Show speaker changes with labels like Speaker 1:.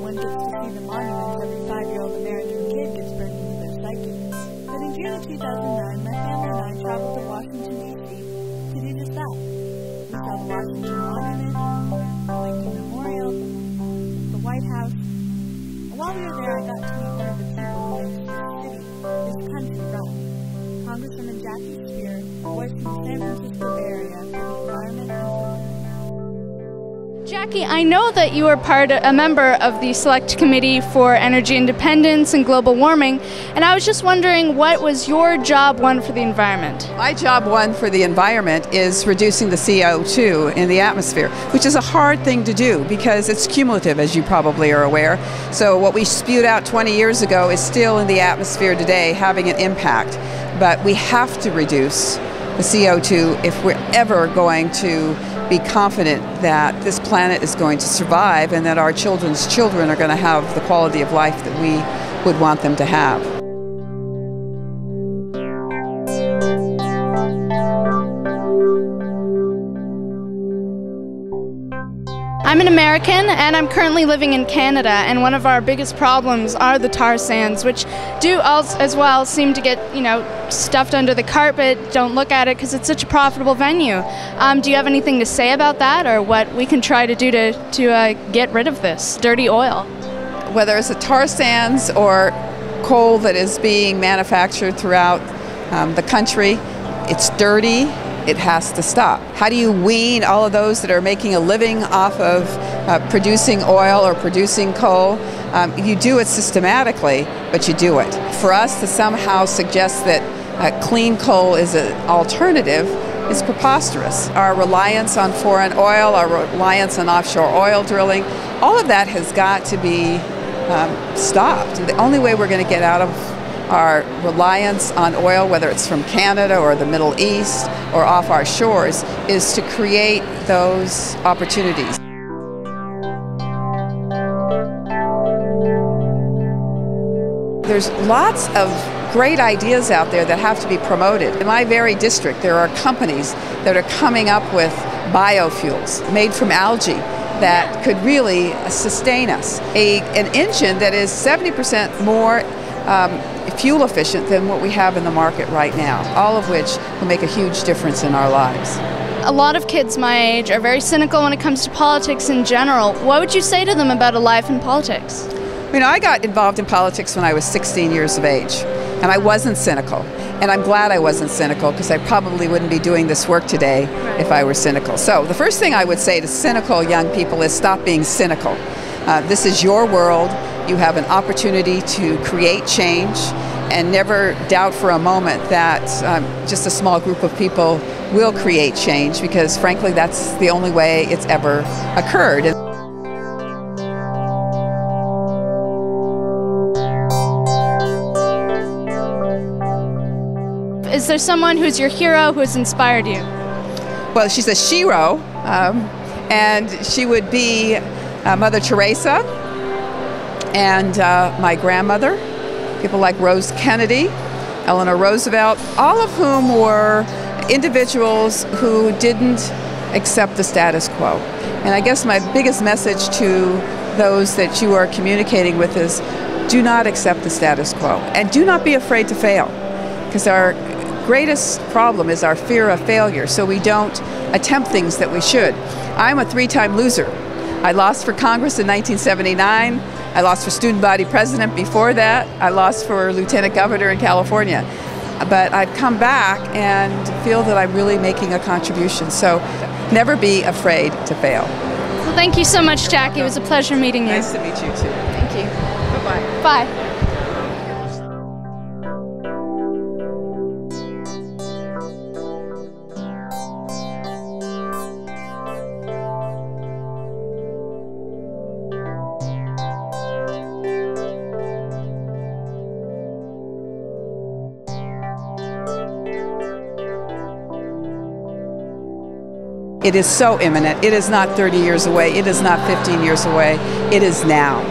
Speaker 1: one gets to see the monuments every 5-year-old American kid gets burned into their psyche. But in June of 2009, my family and I traveled to Washington, D.C. to do just that. We saw the Washington Monument, the Lincoln Memorial, the White House. And while we were there, I got to meet one of the people who makes this city, this country run. Congresswoman Jackie Speier, voice from the San Francisco Bay Area for the environment and for
Speaker 2: Jackie, I know that you are a member of the Select Committee for Energy Independence and Global Warming, and I was just wondering, what was your job one for the environment?
Speaker 3: My job one for the environment is reducing the CO2 in the atmosphere, which is a hard thing to do because it's cumulative, as you probably are aware. So what we spewed out 20 years ago is still in the atmosphere today, having an impact. But we have to reduce the CO2 if we're ever going to be confident that this planet is going to survive and that our children's children are going to have the quality of life that we would want them to have.
Speaker 2: I'm an American and I'm currently living in Canada, and one of our biggest problems are the tar sands, which do as well seem to get, stuffed under the carpet. Don't look at it because it's such a profitable venue. Do you have anything to say about that, or what we can try to do to get rid of this dirty oil?
Speaker 3: Whether it's the tar sands or coal that is being manufactured throughout the country, it's dirty. It has to stop. How do you wean all of those that are making a living off of producing oil or producing coal? You do it systematically, but you do it. For us to somehow suggest that clean coal is an alternative is preposterous. Our reliance on foreign oil, our reliance on offshore oil drilling, all of that has got to be stopped. The only way we're going to get out of our reliance on oil, whether it's from Canada or the Middle East or off our shores, is to create those opportunities. There's lots of great ideas out there that have to be promoted. In my very district, there are companies that are coming up with biofuels made from algae that could really sustain us. An engine that is 70% more fuel efficient than what we have in the market right now, all of which will make a huge difference in our lives.
Speaker 2: A lot of kids my age are very cynical when it comes to politics in general. What would you say to them about a life in politics?
Speaker 3: I got involved in politics when I was 16 years of age, and I wasn't cynical. And I'm glad I wasn't cynical, because I probably wouldn't be doing this work today if I were cynical. So the first thing I would say to cynical young people is stop being cynical. This is your world. You have an opportunity to create change, and never doubt for a moment that just a small group of people will create change, because frankly that's the only way it's ever occurred.
Speaker 2: Is there someone who's your hero who has inspired you?
Speaker 3: Well, she's a shero, and she would be Mother Teresa and my grandmother, people like Rose Kennedy, Eleanor Roosevelt, all of whom were individuals who didn't accept the status quo. And I guess my biggest message to those that you are communicating with is, do not accept the status quo, and do not be afraid to fail, because our greatest problem is our fear of failure, so we don't attempt things that we should. I'm a 3-time loser. I lost for Congress in 1979. I lost for student body president before that. I lost for lieutenant governor in California. But I've come back and feel that I'm really making a contribution. So never be afraid to fail.
Speaker 2: Well, thank you so much, Jackie. It was a pleasure meeting you.
Speaker 3: Nice to meet you too.
Speaker 2: Thank you.
Speaker 3: Bye-bye.
Speaker 2: Bye.
Speaker 3: It is so imminent. It is not 30 years away. It is not 15 years away. It is now.